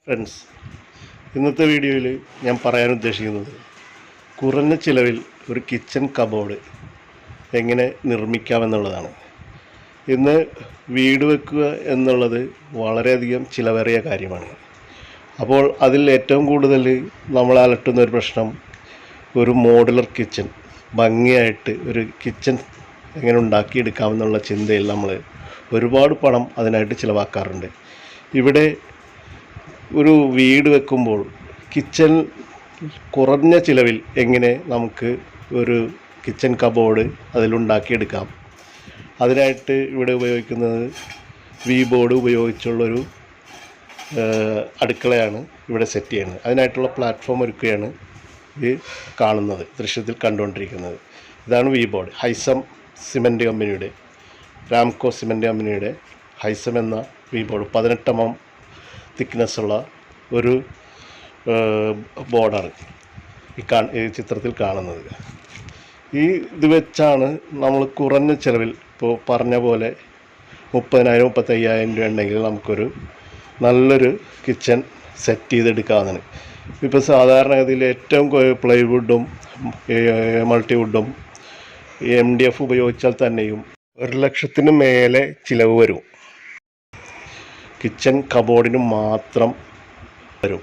Friends, ഇന്നത്തെ വീഡിയോയിൽ ഞാൻ പറയാൻ ഉദ്ദേശിക്കുന്നത് കുറഞ്ഞ ചിലവിൽ ഒരു കിച്ചൺ കബോർഡ് എങ്ങനെ നിർമ്മിക്കാമെന്നുള്ളതാണ്. ഇന്ന് വീട് വെക്കുക എന്നുള്ളത് വളരെയധികം ചിലവേറിയ കാര്യമാണ്. അപ്പോൾ അതിൽ ഏറ്റവും കൂടുതൽ നമ്മൾ അലട്ടുന്ന ഒരു പ്രശ്നം ഒരു മോഡുലർ കിച്ചൺ, ഭംഗിയായിട്ട് ഒരു കിച്ചൺ എങ്ങനെ ഉണ്ടാക്കിയെടുക്കാമെന്നുള്ള ചിന്തയിൽ നമ്മൾ ഒരുപാട് പണം അതിനായിട്ട് ചിലവാക്കാറുണ്ട്. ഇവിടെ ഒരു വീട് വെക്കുമ്പോൾ കിച്ചൺ കുറഞ്ഞ ചിലവിൽ എങ്ങനെ നമുക്ക് ഒരു കിച്ചൺ കബോർഡ് അതിലുണ്ടാക്കിയെടുക്കാം. അതിനായിട്ട് ഇവിടെ ഉപയോഗിക്കുന്നത് ബോർഡ് ഉപയോഗിച്ചുള്ളൊരു അടുക്കളയാണ് ഇവിടെ സെറ്റ് ചെയ്യുന്നത്. അതിനായിട്ടുള്ള പ്ലാറ്റ്ഫോം ഒരുക്കുകയാണ് ഇത് കാണുന്നത്, ദൃശ്യത്തിൽ കണ്ടുകൊണ്ടിരിക്കുന്നത്. ഇതാണ് ബോർഡ്. ഹൈസം സിമൻറ്റ് കമ്പനിയുടെ, രാംകോ സിമൻറ്റ് കമ്പനിയുടെ ഹൈസം എന്ന ബോർഡ് 18 mm തിക്നെസ്സുള്ള ഒരു ബോർഡാണ് ഈ ചിത്രത്തിൽ കാണുന്നത്. ഇത് വെച്ചാണ് നമ്മൾ കുറഞ്ഞ ചിലവിൽ, ഇപ്പോൾ പറഞ്ഞ പോലെ 30,000-35,000 രൂപ ഉണ്ടെങ്കിൽ നമുക്കൊരു നല്ലൊരു കിച്ചൺ സെറ്റ് ചെയ്തെടുക്കാവുന്നതാണ്. ഇപ്പോൾ സാധാരണഗതിയിൽ ഏറ്റവും പ്ലൈവുഡും മൾട്ടിവുഡും MDF ഉപയോഗിച്ചാൽ തന്നെയും 1 ലക്ഷത്തിന് മേലെ ചിലവ് വരും. കിച്ചൺ കബോർഡിന് മാത്രം വരും.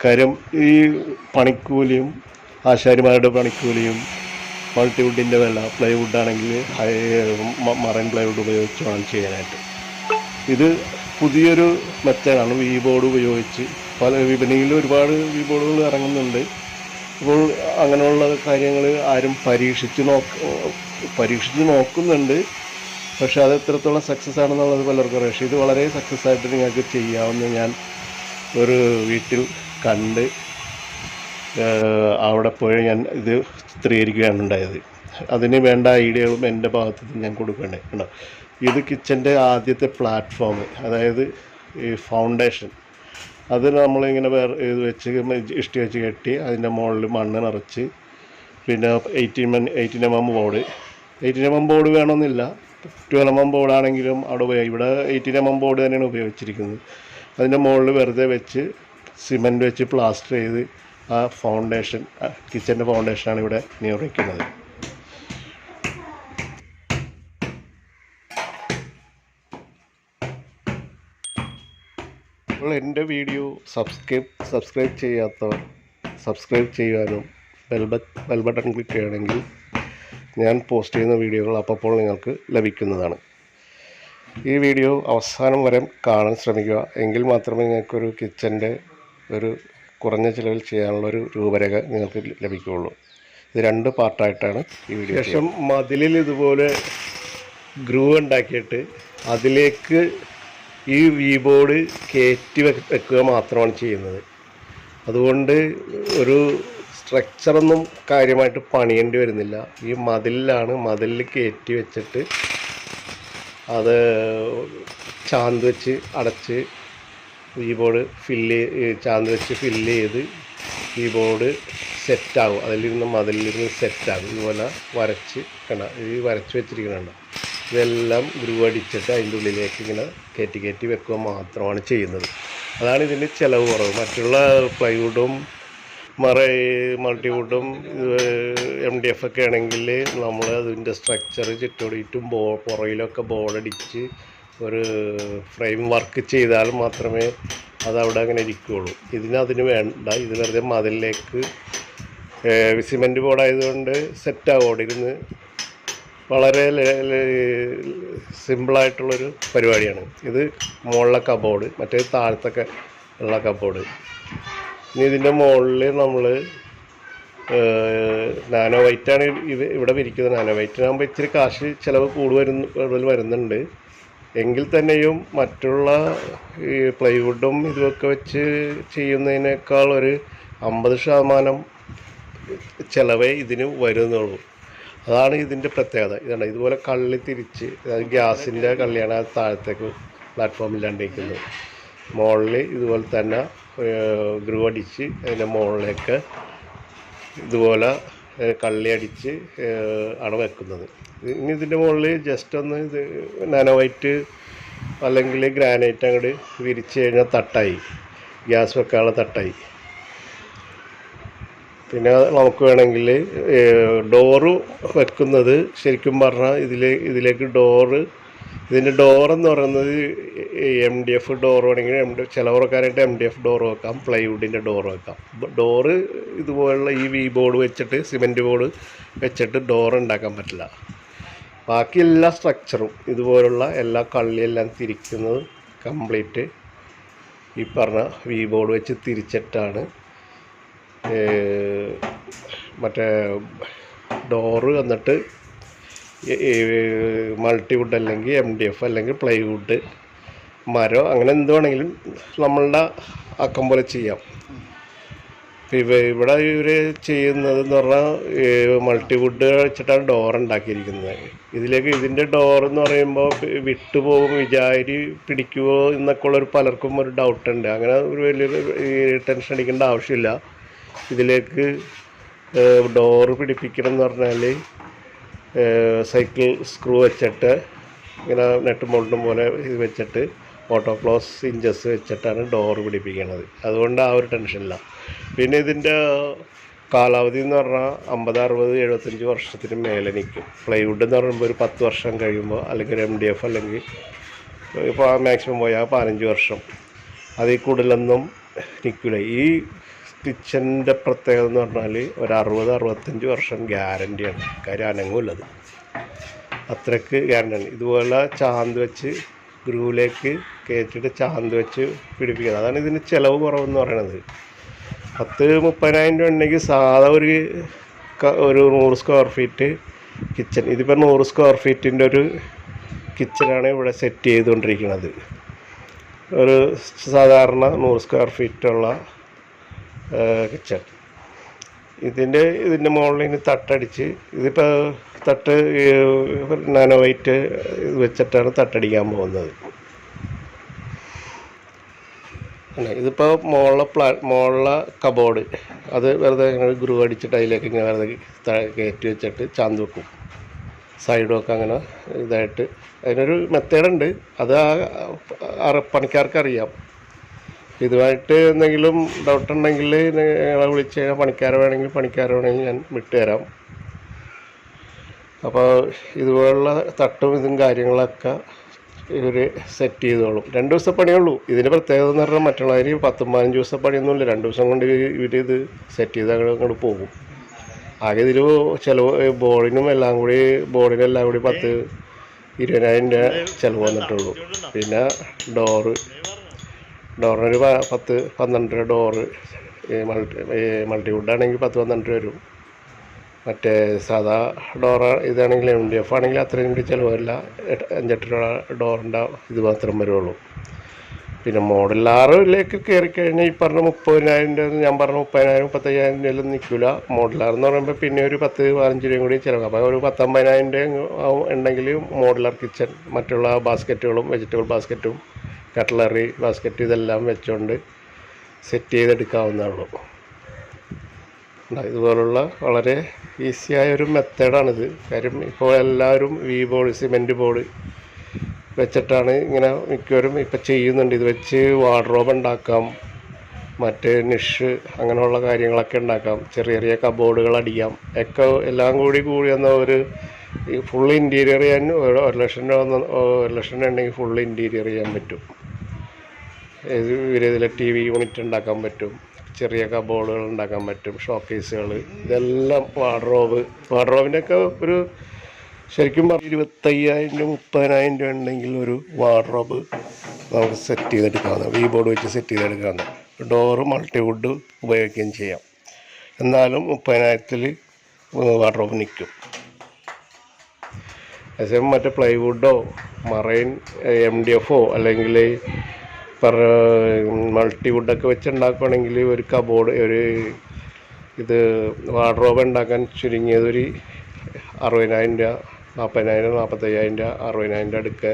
കാര്യം ഈ പണിക്കൂലിയും ആശാരിമാരുടെ പണിക്കൂലിയും മൾട്ടിവുഡിൻ്റെ വില, പ്ലൈവുഡ് ആണെങ്കിൽ മറൈൻ പ്ലൈവുഡ് ഉപയോഗിച്ച് വേണം ചെയ്യാനായിട്ട്. ഇത് പുതിയൊരു മെത്തേഡാണ്. ബോർഡ് ഉപയോഗിച്ച് പല വിപണിയിൽ ഒരുപാട് ബോർഡുകൾ ഇറങ്ങുന്നുണ്ട്. അപ്പോൾ അങ്ങനെയുള്ള കാര്യങ്ങൾ ആരും പരീക്ഷിച്ച് നോക്കുന്നുണ്ട്. പക്ഷേ അത് എത്രത്തോളം സക്സസ് ആണെന്നുള്ളത് പലർക്കും അറിയാം. പക്ഷേ ഇത് വളരെ സക്സസ് ആയിട്ട് നിങ്ങൾക്ക് ചെയ്യാവുന്ന ഞാൻ ഒരു വീട്ടിൽ കണ്ട് അവിടെ പോയി ഞാൻ ഇത് ചിത്രീകരിക്കുകയാണ് ഉണ്ടായത്. അതിന് വേണ്ട ഐഡിയകളും എൻ്റെ ഭാഗത്ത് നിന്ന് ഞാൻ കൊടുക്കേണ്ടത് ഉണ്ടോ. ഇത് കിച്ചൻ്റെ ആദ്യത്തെ പ്ലാറ്റ്ഫോം, അതായത് ഈ ഫൗണ്ടേഷൻ, അത് നമ്മളിങ്ങനെ ഇത് വെച്ച് ഇഷ്ടി വെച്ച് കെട്ടി അതിൻ്റെ മുകളിൽ മണ്ണ് നിറച്ച്, പിന്നെ 18 mm ബോർഡ്, 18 mm ബോർഡ് വേണമെന്നില്ല, 12 mm ബോർഡാണെങ്കിലും അവിടെ ഇവിടെ 18 mm ബോർഡ് തന്നെയാണ് ഉപയോഗിച്ചിരിക്കുന്നത്. അതിൻ്റെ മുകളിൽ വെറുതെ വെച്ച് സിമൻറ്റ് വെച്ച് പ്ലാസ്റ്റർ ചെയ്ത് ആ ഫൗണ്ടേഷൻ, കിച്ചൻ്റെ ഫൗണ്ടേഷനാണ് ഇവിടെ നിർമ്മിക്കുന്നത്. അപ്പോൾ എൻ്റെ വീഡിയോ സബ്സ്ക്രൈബ് ചെയ്യാത്തവർ സബ്സ്ക്രൈബ് ചെയ്യാനും ബെൽ ബട്ടൺ ക്ലിക്ക് ചെയ്യുകയാണെങ്കിൽ ഞാൻ പോസ്റ്റ് ചെയ്യുന്ന വീഡിയോകൾ അപ്പോൾ നിങ്ങൾക്ക് ലഭിക്കുന്നതാണ്. ഈ വീഡിയോ അവസാനം വരെ കാണാൻ ശ്രമിക്കുക. എങ്കിൽ മാത്രമേ നിങ്ങൾക്കൊരു കിച്ചൻ്റെ ഒരു കുറഞ്ഞ ചിലവിൽ ചെയ്യാനുള്ളൊരു രൂപരേഖ നിങ്ങൾക്ക് ലഭിക്കുകയുള്ളൂ. ഇത് 2 പാർട്ടായിട്ടാണ് ഈ വീഡിയോ. ശേഷം മതിലിൽ ഇതുപോലെ ഗ്രൂവ് ഉണ്ടാക്കിയിട്ട് അതിലേക്ക് ഈ ബോർഡ് കയറ്റി വെക്കുക മാത്രമാണ് ചെയ്യുന്നത്. അതുകൊണ്ട് ഒരു സ്ട്രക്ചറൊന്നും കാര്യമായിട്ട് പണിയേണ്ടി വരുന്നില്ല. ഈ മതിലിൽ കയറ്റി വെച്ചിട്ട് അത് ചാന്ത് വെച്ച് അടച്ച് ബോർഡ് ചാന്ത് വെച്ച് ഫില്ല് ചെയ്ത് ബോർഡ് സെറ്റാകും. അതിലിരുന്ന് മതിലിരുന്ന് സെറ്റാകും. ഇതുപോലെ വരച്ച് വരച്ച് വെച്ചിരിക്കുന്നുണ്ട്. ഇതെല്ലാം ഗ്രൂ അടിച്ചിട്ട് അതിൻ്റെ ഉള്ളിലേക്ക് ഇങ്ങനെ കയറ്റി വെക്കുക മാത്രമാണ് ചെയ്യുന്നത്. അതാണ് ഇതിൻ്റെ ചിലവ് കുറവ്. മറ്റുള്ള പ്ലൈവുഡും മൾട്ടിവുഡും MDF ഒക്കെ ആണെങ്കിൽ നമ്മൾ അതിൻ്റെ സ്ട്രക്ചർ ചുറ്റോടിയിട്ടും പുറയിലൊക്കെ ബോർഡടിച്ച് ഒരു ഫ്രെയിം വർക്ക് ചെയ്താൽ മാത്രമേ അതവിടെ അങ്ങനെ ഇരിക്കുകയുള്ളൂ. അതിന് വേണ്ട. ഇത് വെറുതെ മതിലിലേക്ക് സിമൻറ്റ് ബോർഡായതുകൊണ്ട് സെറ്റാകും. അവിടെ ഇരുന്ന് വളരെ സിമ്പിളായിട്ടുള്ളൊരു പരിപാടിയാണ്. ഇത് മുകളിലെ കബോർഡ്, മറ്റേ താഴത്തൊക്കെ ഉള്ള കബോർഡ്. ഇനി ഇതിൻ്റെ മുകളിൽ നമ്മൾ നാനോ വൈറ്റാണ് ഇവിടെ വിരിക്കുന്നത്. നാനോ വൈറ്റിനാകുമ്പോൾ ഇച്ചിരി കാശ് ചിലവ് കൂടുതൽ വരുന്നുണ്ട്. എങ്കിൽ തന്നെയും മറ്റുള്ള ഈ പ്ലൈവുഡും ഇതുമൊക്കെ വെച്ച് ചെയ്യുന്നതിനേക്കാൾ ഒരു 50% ചിലവേ ഇതിന് വരുന്നുള്ളൂ. അതാണ് ഇതിൻ്റെ പ്രത്യേകത. ഇതാണ് ഇതുപോലെ കള്ളി തിരിച്ച്, ഗ്യാസിൻ്റെ കള്ളിയാണ് ആ താഴത്തേക്ക് പ്ലാറ്റ്ഫോമില്ലാണ്ടിരിക്കുന്നത്. മുകളിൽ ഇതുപോലെ തന്നെ ഗ്രൂ അടിച്ച് അതിൻ്റെ മുകളിലേക്ക് ഇതുപോലെ കള്ളി അടിച്ച് ആണ് വെക്കുന്നത്. ഇനി ഇതിൻ്റെ മുകളിൽ ജസ്റ്റ് ഒന്ന് നാനോ വൈറ്റ് അല്ലെങ്കിൽ ഗ്രാനൈറ്റ് അങ്ങോട്ട് വിരിച്ച് കഴിഞ്ഞാൽ തട്ടായി. ഗ്യാസ് വെക്കാനുള്ള തട്ടായി. പിന്നെ നമുക്ക് വേണമെങ്കിൽ ഡോറ് വെക്കുന്നത് ശരിക്കും പറഞ്ഞാൽ ഇതിലേക്ക് ഇതിൻ്റെ ഡോറെന്ന് പറയുന്നത് MDF ഡോറ് വേണമെങ്കിൽ ചിലവർക്കാരായിട്ട് MDF ഡോറ് വെക്കാം, പ്ലൈവുഡിൻ്റെ ഡോറ് വെക്കാം. ഡോറ് ഇതുപോലുള്ള ഈ വി ബോർഡ് വെച്ചിട്ട് സിമെൻറ്റ് ബോർഡ് വെച്ചിട്ട് ഡോറ് ഉണ്ടാക്കാൻ പറ്റില്ല. ബാക്കി എല്ലാ സ്ട്രക്ചറും ഇതുപോലുള്ള എല്ലാ കള്ളിയെല്ലാം തിരിക്കുന്നത് കംപ്ലീറ്റ് ഈ പറഞ്ഞ വി ബോർഡ് വെച്ച് തിരിച്ചിട്ടാണ് മറ്റേ ഡോറ്. എന്നിട്ട് മൾട്ടിവുഡ് അല്ലെങ്കിൽ MDF അല്ലെങ്കിൽ പ്ലൈവുഡ്, മരം, അങ്ങനെ എന്ത് വേണമെങ്കിലും നമ്മളുടെ അക്കം പോലെ ചെയ്യാം. ഇവിടെ ഇവർ ചെയ്യുന്നതെന്ന് പറഞ്ഞാൽ മൾട്ടിവുഡ് വെച്ചിട്ടാണ് ഡോർ ഉണ്ടാക്കിയിരിക്കുന്നത്. ഇതിൻ്റെ ഡോറെന്ന് പറയുമ്പോൾ വിട്ടുപോകും, വിചാരി പിടിക്കുമോ എന്നൊക്കെ ഉള്ളൊരു പലർക്കും ഒരു ഡൗട്ടുണ്ട്. അങ്ങനെ ഒരു വലിയൊരു ടെൻഷൻ അടിക്കേണ്ട ആവശ്യമില്ല. ഇതിലേക്ക് ഡോറ് പിടിപ്പിക്കണം എന്ന് പറഞ്ഞാൽ സൈക്കിൾ സ്ക്രൂ വെച്ചിട്ട് ഇങ്ങനെ നെട്ടും ബോൾട്ടും പോലെ ഇത് വെച്ചിട്ട് ഓട്ടോക്ലോസ് ഇഞ്ചസ് വെച്ചിട്ടാണ് ഡോറ് പിടിപ്പിക്കുന്നത്. അതുകൊണ്ട് ആ ഒരു ടെൻഷനില്ല. പിന്നെ ഇതിൻ്റെ കാലാവധി എന്ന് പറഞ്ഞാൽ 50, 60, 75 വർഷത്തിന് മേലെ നിൽക്കും. പ്ലൈവുഡ് എന്ന് പറയുമ്പോൾ ഒരു 10 വർഷം കഴിയുമ്പോൾ, അല്ലെങ്കിൽ MDF അല്ലെങ്കിൽ ഇപ്പോൾ മാക്സിമം പോയാൽ 15 വർഷം, അതിൽ കൂടുതലൊന്നും നിൽക്കില്ല. ഈ കിച്ചൻ്റെ പ്രത്യേകത എന്ന് പറഞ്ഞാൽ ഒരു 60, 65 വർഷം ഗ്യാരൻറ്റിയാണ്. കാര്യം അനങ്ങുള്ളത് അത്രയ്ക്ക് ഗ്യാരൻറ്റിയാണ്. ഇതുപോലെ ചാന്ത് വെച്ച് ഗ്രൂവിലേക്ക് കയറ്റിയിട്ട് ചാന്ത് വെച്ച് പിടിപ്പിക്കുന്നത്. അതാണ് ഇതിന് ചിലവ് കുറവെന്ന് പറയണത്. 10-30,000 രൂപ ഉണ്ടെങ്കിൽ സാധാ ഒരു 100 സ്ക്വയർ ഫീറ്റ് കിച്ചൺ, ഇതിപ്പോൾ 100 സ്ക്വയർ ഫീറ്റിൻ്റെ ഒരു കിച്ചണാണ് ഇവിടെ സെറ്റ് ചെയ്തുകൊണ്ടിരിക്കുന്നത്. ഒരു സാധാരണ 100 സ്ക്വയർ ഫീറ്റുള്ള കിച്ചൺ. ഇതിൻ്റെ മുകളിൽ തട്ടടിച്ച്, ഇതിപ്പോൾ തട്ട് നാനോ വൈറ്റ് വെച്ചിട്ടാണ് തട്ടടിക്കാൻ പോകുന്നത്. ഇതിപ്പോൾ മുകളിലെ കബോർഡ് അത് വെറുതെ ഇങ്ങനെ ഗ്രൂ അടിച്ചിട്ട് അതിലേക്ക് ഇങ്ങനെ വെറുതെ കയറ്റി വെച്ചിട്ട് ചാന്ത് വെക്കും. സൈഡൊക്കെ അങ്ങനെ ഇതായിട്ട് അതിനൊരു മെത്തേഡുണ്ട്. അത് പണിക്കാർക്കറിയാം. ഇതുമായിട്ട് എന്തെങ്കിലും ഡൗട്ട് ഉണ്ടെങ്കിൽ ഞങ്ങളെ വിളിച്ച് കഴിഞ്ഞാൽ പണിക്കാരെ വേണമെങ്കിൽ ഞാൻ വിട്ടുതരാം. അപ്പോൾ ഇതുപോലുള്ള തട്ടും ഇതും കാര്യങ്ങളൊക്കെ ഇവർ സെറ്റ് ചെയ്തോളും. 2 ദിവസം പണിയുള്ളൂ. ഇതിൻ്റെ പ്രത്യേകത എന്ന് പറഞ്ഞാൽ മറ്റുള്ളവർ 10-15 ദിവസം പണിയൊന്നുമില്ല. 2 ദിവസം കൊണ്ട് ഇവരിത് സെറ്റ് ചെയ്ത് അങ്ങോട്ട് പോകും. ആകെ ഇതിൽ ചിലവ് ബോർഡിനെല്ലാം കൂടി 10-20,000 രൂപ ചിലവ് വന്നിട്ടുള്ളൂ. പിന്നെ ഡോറിനൊരു 10-12 രൂപ ഡോറ്. മൾട്ടിവുഡാണെങ്കിൽ 10-12 രൂപ വരും. മറ്റേ സാധാ ഇതാണെങ്കിൽ MDF ആണെങ്കിൽ അത്രയും കൂടി ചിലവല്ല. 5-8 രൂപ ഡോറിൻ്റെ ഇത് മാത്രം വരുള്ളൂ. പിന്നെ മോഡുലാറിലേക്ക് കയറിക്കഴിഞ്ഞാൽ ഈ പറഞ്ഞ 30,000 രൂപ, ഞാൻ പറഞ്ഞ 30,000-35,000 രൂപയിലൊന്നും നിൽക്കില്ല. മോഡുലാർ എന്ന് പറയുമ്പോൾ പിന്നെ ഒരു 10-15 രൂപയും കൂടി ചിലവ്. അപ്പോൾ ഒരു 10-50,000 രൂപ ഉണ്ടെങ്കിൽ മോഡുലാർ കിച്ചൺ മറ്റുള്ള ബാസ്ക്കറ്റുകളും വെജിറ്റബിൾ ബാസ്ക്കറ്റും കട്ട്ലറി ബാസ്ക്കറ്റ് ഇതെല്ലാം വെച്ചുകൊണ്ട് സെറ്റ് ചെയ്തെടുക്കാവുന്നതാണ്. ഇതുപോലുള്ള വളരെ ഈസിയായൊരു മെത്തേഡാണിത്. കാര്യം ഇപ്പോൾ എല്ലാവരും ബോർഡ്, സിമെൻറ്റ് ബോർഡ് വെച്ചിട്ടാണ് ഇങ്ങനെ മിക്കവരും ഇപ്പോൾ ചെയ്യുന്നുണ്ട്. ഇത് വെച്ച് വാർഡ്രോബ് ഉണ്ടാക്കാം, മറ്റ് നിഷ് അങ്ങനെയുള്ള കാര്യങ്ങളൊക്കെ ഉണ്ടാക്കാം. ചെറിയ കബോർഡുകൾ അടിക്കാം. ഒക്കെ എല്ലാം കൂടി എന്ന ഒരു ഫുൾ ഇൻറ്റീരിയർ ചെയ്യാൻ 1 ലക്ഷം രൂപ ഉണ്ടെങ്കിൽ ഫുൾ ഇൻറ്റീരിയർ ചെയ്യാൻ പറ്റും. ഇതിലെ TV യൂണിറ്റ് ഉണ്ടാക്കാൻ പറ്റും, ചെറിയ കബോർഡുകൾ ഉണ്ടാക്കാൻ പറ്റും, ഷോക്കേസുകൾ, ഇതെല്ലാം വാർഡ്രോബിൻ്റെയൊക്കെ ഒരു ശരിക്കും 25,000-30,000 രൂപ ഉണ്ടെങ്കിൽ ഒരു വാർഡ്രോബ് നമുക്ക് സെറ്റ് ചെയ്തെടുക്കാവുന്ന, ബോർഡ് വെച്ച് സെറ്റ് ചെയ്തെടുക്കാവുന്ന. ഡോറ് മൾട്ടിവുഡ് ഉപയോഗിക്കുകയും ചെയ്യാം. എന്നാലും 30,000-ൽ വാർഡ്രോബ് നിൽക്കും. അതേസമയം മറ്റേ പ്ലൈവുഡോ മറൈൻ MDF അല്ലെങ്കിൽ മൾട്ടിവുഡൊക്കെ വെച്ചുണ്ടാക്കുകയാണെങ്കിൽ ഒരു കബോർഡ് ഇത് വാർഡ്രോബ് ഉണ്ടാക്കാൻ ചുരുങ്ങിയത് ഒരു 60,000 രൂപ, 40,000, 45,000 രൂപ, 60,000 രൂപ അടുക്ക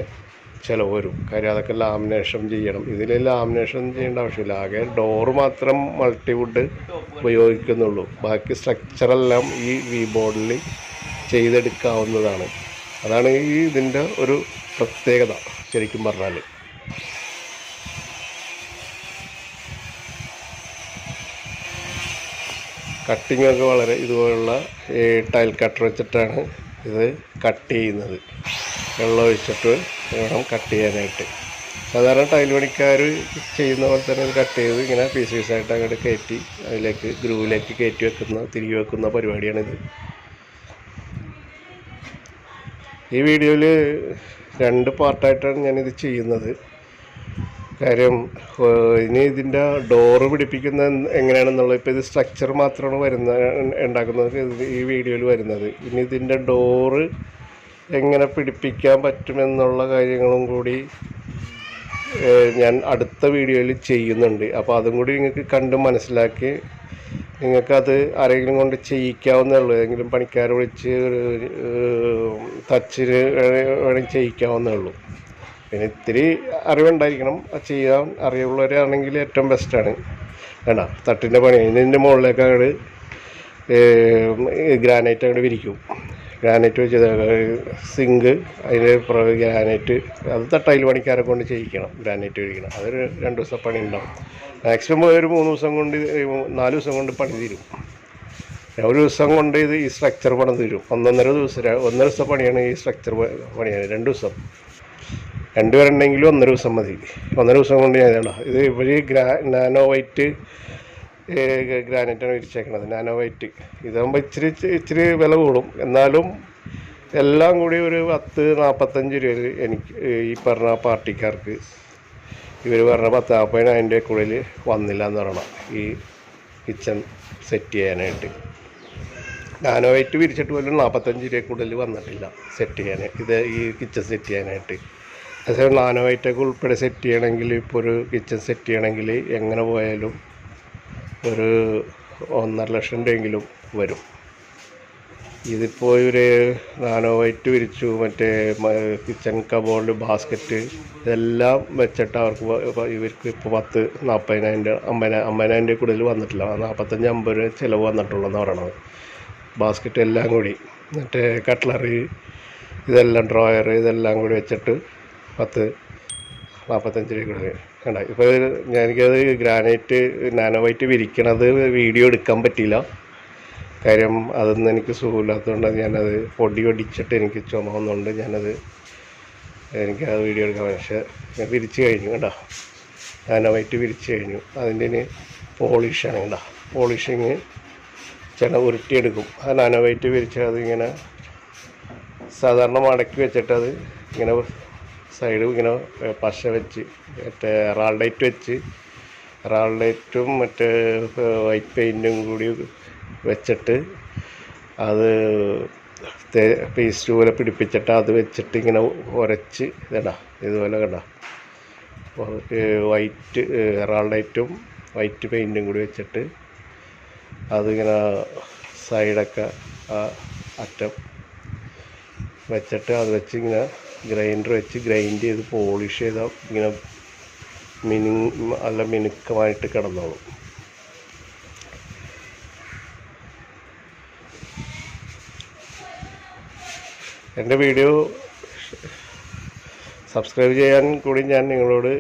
ചിലവ് വരും. കാര്യം അതൊക്കെ ലാമിനേഷൻ ചെയ്യണം. ഇതിൽ ലാമിനേഷൻ ചെയ്യേണ്ട ആവശ്യമില്ല. ആകെ ഡോറ് മാത്രം മൾട്ടിവുഡ് ഉപയോഗിക്കുന്നുള്ളൂ. ബാക്കി സ്ട്രക്ചറെല്ലാം ഈ ബോർഡിൽ ചെയ്തെടുക്കാവുന്നതാണ്. അതാണ് ഇതിൻ്റെ ഒരു പ്രത്യേകത ശരിക്കും പറഞ്ഞാൽ. കട്ടിങ്ങൊക്കെ വളരെ ഇതുപോലുള്ള ടൈൽ കട്ടർ വെച്ചിട്ടാണ് ഇത് കട്ട് ചെയ്യുന്നത്. വെള്ളം ഒഴിച്ചിട്ട് വേണം കട്ട് ചെയ്യാനായിട്ട്. സാധാരണ ടൈൽ പണിക്കാർ ചെയ്യുന്ന പോലെ തന്നെ ഇത് കട്ട് ചെയ്ത് ഇങ്ങനെ പീസ് പീസായിട്ട് അങ്ങോട്ട് കയറ്റി അതിലേക്ക് ഗ്രൂവിലേക്ക് കയറ്റി വെക്കുന്ന തിരികെ വെക്കുന്ന പരിപാടിയാണിത്. ഈ വീഡിയോയിൽ 2 പാർട്ടായിട്ടാണ് ഞാനിത് ചെയ്യുന്നത്. കാര്യം ഇനി ഇതിൻ്റെ ഡോറ് പിടിപ്പിക്കുന്ന എങ്ങനെയാണെന്നുള്ളത്, ഇപ്പോൾ ഇത് സ്ട്രക്ചർ മാത്രമാണ് ഉണ്ടാക്കുന്നത് ഈ വീഡിയോയിൽ വരുന്നത്. ഇനി ഇതിൻ്റെ ഡോറ് എങ്ങനെ പിടിപ്പിക്കാൻ പറ്റുമെന്നുള്ള കാര്യങ്ങളും കൂടി ഞാൻ അടുത്ത വീഡിയോയിൽ ചെയ്യുന്നുണ്ട്. അപ്പോൾ അതും കൂടി നിങ്ങൾക്ക് കണ്ട് മനസ്സിലാക്കി നിങ്ങൾക്കത് ആരെങ്കിലും കൊണ്ട് ചെയ്യിക്കാവുന്നേ ഉള്ളൂ. ഏതെങ്കിലും പണിക്കാരെ വിളിച്ച് തച്ചിന് വേണമെങ്കിൽ ചെയ്യിക്കാവുന്നേ ഉള്ളൂ. പിന്നെ ഇത്തിരി അറിവുണ്ടായിരിക്കണം. ചെയ്യാൻ അറിവുള്ളവരാണെങ്കിൽ ഏറ്റവും ബെസ്റ്റാണ്. വേണ്ട തട്ടിൻ്റെ പണി ഇതിൻ്റെ മുകളിലേക്ക് അങ്ങോട്ട് ഗ്രാനൈറ്റ് അങ്ങോട്ട് വിരിക്കും. ഗ്രാനൈറ്റ് വെച്ച് സിങ്ക് അതിൽ ഗ്രാനൈറ്റ് അത് ടൈൽ പണിക്കാരെ കൊണ്ട് ചെയ്യിക്കണം. ഗ്രാനൈറ്റ് വിരിക്കണം. അതൊരു 2 ദിവസം പണി ഉണ്ടാവും. മാക്സിമം ഒരു 3 ദിവസം കൊണ്ട് 4 ദിവസം കൊണ്ട് പണി തീരും. ഒരു ദിവസം കൊണ്ട് ഇത് ഈ സ്ട്രക്ചർ പണി തീരും. 1.5 ദിവസം പണിയാണ് ഈ സ്ട്രക്ചർ പണിയാണ്. 2 ദിവസം 2 പേരുണ്ടെങ്കിലും 1.5 ദിവസം മതി. 1.5 ദിവസം കൊണ്ട് ഞാൻ ഇത് ഇവർ നാനോ വൈറ്റ് ഗ്രാനൈറ്റാണ് വിരിച്ചേക്കണത്. നാനോ വൈറ്റ് ഇതാകുമ്പോൾ ഇച്ചിരി വില കൂടും. എന്നാലും എല്ലാം കൂടി ഒരു 10-45 രൂപ എനിക്ക് ഈ പറഞ്ഞ പാർട്ടിക്കാർക്ക് ഇവർ പറഞ്ഞ 40-40 കൂടുതൽ വന്നില്ല എന്ന് പറയണം ഈ കിച്ചൺ സെറ്റ് ചെയ്യാനായിട്ട്. നാനോ വൈറ്റ് വിരിച്ചിട്ട് പോലും 45 രൂപ കൂടുതൽ വന്നിട്ടില്ല സെറ്റ് ചെയ്യാൻ ഈ കിച്ചൺ സെറ്റ് ചെയ്യാനായിട്ട്. അതേസമയം നാനോ വൈറ്റൊക്കെ ഉൾപ്പെടെ സെറ്റ് ചെയ്യണമെങ്കിൽ ഇപ്പോൾ ഒരു കിച്ചൺ സെറ്റ് ചെയ്യണമെങ്കിൽ എങ്ങനെ പോയാലും ഒരു 1.5 ലക്ഷം രൂപയെങ്കിലും വരും. ഇതിപ്പോൾ ഇവർ നാനോ വൈറ്റ് വിരിച്ചു, മറ്റേ കിച്ചൺ കബോർഡ്, ബാസ്ക്കറ്റ് ഇതെല്ലാം വെച്ചിട്ട് ഇവർക്ക് ഇപ്പോൾ 50,000 രൂപ കൂടുതൽ വന്നിട്ടില്ല. 45-50 രൂപ ചിലവ് വന്നിട്ടുള്ളൂ എന്ന് പറയണത്. ബാസ്ക്കറ്റ് എല്ലാം കൂടി മറ്റേ കട്ട്ലറി ഇതെല്ലാം ഡ്രോയർ ഇതെല്ലാം കൂടി വെച്ചിട്ട് 40-45 രൂപ കൂടുതൽ കണ്ട. ഇപ്പോൾ എനിക്കത് ഗ്രാനൈറ്റ് നാനോ വൈറ്റ് വിരിക്കണത് വീഡിയോ എടുക്കാൻ പറ്റിയില്ല. കാര്യം അതൊന്നും എനിക്ക് സുഖമില്ലാത്തതുകൊണ്ട് ഞാനത് പൊടി ഒടിച്ചിട്ട് എനിക്ക് ചുമന്നുകൊണ്ട് എനിക്കത് വീഡിയോ എടുക്കാൻ. പക്ഷേ ഞാൻ വിരിച്ച് കഴിഞ്ഞു കേട്ടോ. നാനോ വൈറ്റ് വിരിച്ച് കഴിഞ്ഞു. അതിൻ്റെ പോളിഷാണ് കേട്ടോ. പോളിഷിങ് ഉരുട്ടിയെടുക്കും. ആ നാനോ വൈറ്റ് വിരിച്ച് അതിങ്ങനെ സാധാരണ മടക്കി വെച്ചിട്ടത് ഇങ്ങനെ സൈഡ് ഇങ്ങനെ പശ വെച്ച് മറ്റേ റാൾഡേറ്റും മറ്റേ വൈറ്റ് പെയിൻറ്റും കൂടി വെച്ചിട്ട് അത് പേസ്റ്റ് പോലെ പിടിപ്പിച്ചിട്ട് അത് വെച്ചിട്ട് ഇങ്ങനെ ഉരച്ച് ഇതടാ ഇതുപോലെ കണ്ട വൈറ്റ് റാൾഡേറ്റും വൈറ്റ് പെയിൻറ്റും കൂടി വെച്ചിട്ട് അതിങ്ങനെ സൈഡൊക്കെ അറ്റം വെച്ചിട്ട് അത് വെച്ച് ഇങ്ങനെ ഗ്രൈൻഡർ വെച്ച് ഗ്രൈൻഡ് ചെയ്ത് പോളിഷ് ചെയ്താൽ ഇങ്ങനെ നല്ല മിനുക്കമായിട്ട് കിടന്നോളും. എൻ്റെ വീഡിയോ സബ്സ്ക്രൈബ് ചെയ്യാൻ കൂടി ഞാൻ നിങ്ങളോട്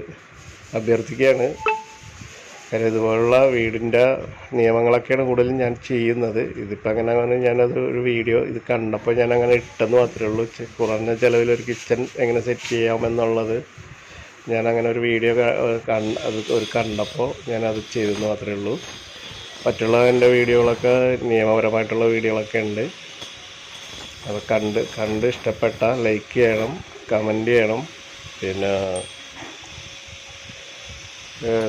അഭ്യർത്ഥിക്കുകയാണ്. കാര്യം ഇതുപോലുള്ള വീടിൻ്റെ നിയമങ്ങളൊക്കെയാണ് കൂടുതലും ഞാൻ ചെയ്യുന്നത്. ഇതിപ്പോൾ അങ്ങനെ ഞാനത് ഒരു വീഡിയോ ഇത് കണ്ടപ്പോൾ ഞാനങ്ങനെ ഇട്ടെന്ന് മാത്രമേ ഉള്ളൂ. കുറഞ്ഞ ചിലവിലൊരു കിച്ചൺ എങ്ങനെ സെറ്റ് ചെയ്യാമെന്നുള്ളത് ഞാനങ്ങനെ ഒരു വീഡിയോ കണ്ടപ്പോൾ ഞാനത് ചെയ്തെന്ന് മാത്രമേ ഉള്ളൂ. മറ്റുള്ള എൻ്റെ വീഡിയോകളൊക്കെ നിയമപരമായിട്ടുള്ള വീഡിയോകളൊക്കെ ഉണ്ട്. അത് കണ്ട് ഇഷ്ടപ്പെട്ട ലൈക്ക് ചെയ്യണം, കമൻറ്റ് ചെയ്യണം, പിന്നെ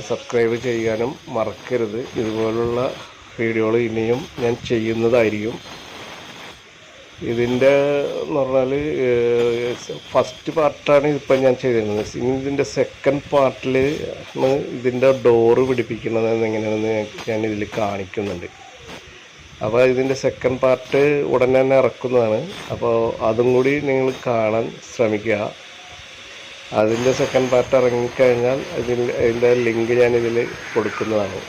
സബ്സ്ക്രൈബ് ചെയ്യാനും മറക്കരുത്. ഇതുപോലുള്ള വീഡിയോകൾ ഇനിയും ഞാൻ ചെയ്യുന്നതായിരിക്കും. ഇതിൻ്റെ എന്ന് പറഞ്ഞാൽ ഫസ്റ്റ് പാർട്ടാണ് ഇതിപ്പോൾ ഞാൻ ചെയ്തിരുന്നത്. ഇതിൻ്റെ സെക്കൻഡ് പാർട്ടിൽ ഇതിൻ്റെ ഡോറ് പിടിപ്പിക്കുന്നത് എങ്ങനെയാണെന്ന് ഞാൻ ഇതിൽ കാണിക്കുന്നുണ്ട്. അപ്പോൾ ഇതിൻ്റെ സെക്കൻഡ് പാർട്ട് ഉടനെ തന്നെ ഇറക്കുന്നതാണ്. അപ്പോൾ അതും കൂടി നിങ്ങൾ കാണാൻ ശ്രമിക്കുക. അതിൻ്റെ സെക്കൻഡ് പാർട്ട് ഇറങ്ങിക്കഴിഞ്ഞാൽ അതിൻ്റെ ലിങ്ക് ഞാനിതിൽ കൊടുക്കുന്നതാണ്.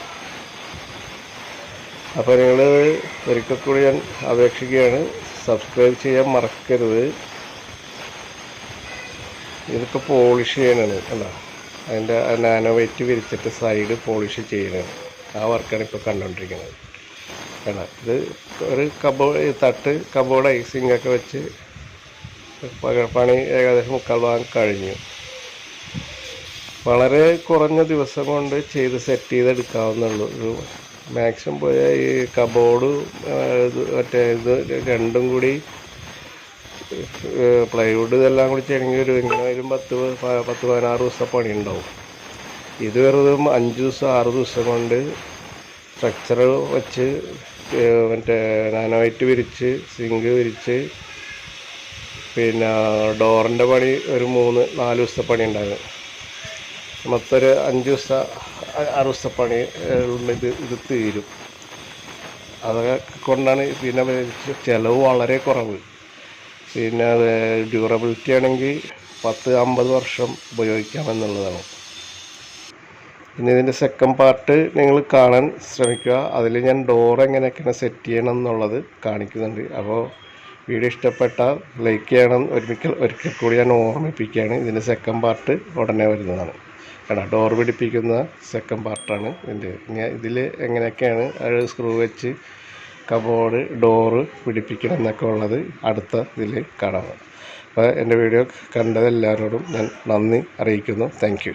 അപ്പോൾ നിങ്ങൾ ഒരിക്കൽ കൂടി ഞാൻ അപേക്ഷിക്കുകയാണ്, സബ്സ്ക്രൈബ് ചെയ്യാൻ മറക്കരുത്. ഇതിപ്പോൾ പോളിഷ് ചെയ്യാനാണ് അല്ല, അതിൻ്റെ നാനോ വൈറ്റ് വിരിച്ചിട്ട് സൈഡ് പോളിഷ് ചെയ്യുന്നത്. ആ വർക്കാണ് ഇപ്പോൾ കണ്ടുകൊണ്ടിരിക്കുന്നത്. വേണം. ഇത് ഒരു തട്ട് കബോർഡ് സിങ്കൊക്കെ വെച്ച് പണി ഏകദേശം മുക്കാൽ ഭാഗം കഴിഞ്ഞു. വളരെ കുറഞ്ഞ ദിവസം കൊണ്ട് ചെയ്ത് സെറ്റ് ചെയ്തെടുക്കാവുന്നുള്ളൂ. ഒരു മാക്സിമം പോയാൽ ഈ കബോർഡ് ഇത് രണ്ടും കൂടി പ്ലൈവുഡ് ഇതെല്ലാം കൂടി ചെയ്യണമെങ്കിൽ എങ്ങനെയായാലും 10-16 ദിവസത്തെ പണി ഉണ്ടാവും. ഇത് വെറുതെ 5 ദിവസം 6 ദിവസം കൊണ്ട് സ്ട്രക്ചർ വെച്ച് നാനോവൈറ്റ് വിരിച്ച് സിങ്ക് വിരിച്ച് പിന്നെ ഡോറിൻ്റെ പണി ഒരു 3-4 ദിവസത്തെ പണി ഉണ്ടാകും. മൊത്തം ഒരു 5 ദിവസം 6 ദിവസത്തെ പണി ഇത് തീരും. അതൊക്കെ കൊണ്ടാണ്. പിന്നെ ചിലവ് വളരെ കുറവ്. പിന്നെ ഡ്യൂറബിലിറ്റി ആണെങ്കിൽ 10-50 വർഷം ഉപയോഗിക്കാമെന്നുള്ളതാണ്. ഇനി ഇതിൻ്റെ സെക്കൻഡ് പാർട്ട് നിങ്ങൾ കാണാൻ ശ്രമിക്കുക. അതിൽ ഞാൻ ഡോർ എങ്ങനെയൊക്കെയാണ് സെറ്റ് ചെയ്യണം എന്നുള്ളത് കാണിക്കുന്നുണ്ട്. അപ്പോൾ വീഡിയോ ഇഷ്ടപ്പെട്ടാൽ ലൈക്ക് ചെയ്യണം. ഒരിക്കൽ കൂടി ഞാൻ ഓർമ്മിപ്പിക്കുകയാണ്. ഇതിൻ്റെ സെക്കൻഡ് പാർട്ട് ഉടനെ വരുന്നതാണ്. കാരണം ഡോർ പിടിപ്പിക്കുന്ന സെക്കൻഡ് പാർട്ടാണ് ഇതിൻ്റെ. ഇതിൽ എങ്ങനെയൊക്കെയാണ് സ്ക്രൂ വെച്ച് കബോർഡ് ഡോറ് പിടിപ്പിക്കണം എന്നൊക്കെ ഉള്ളത് അടുത്ത ഇതിൽ കാണാം. അപ്പോൾ എൻ്റെ വീഡിയോ കണ്ടതെല്ലാവരോടും ഞാൻ നന്ദി അറിയിക്കുന്നു. Thank you.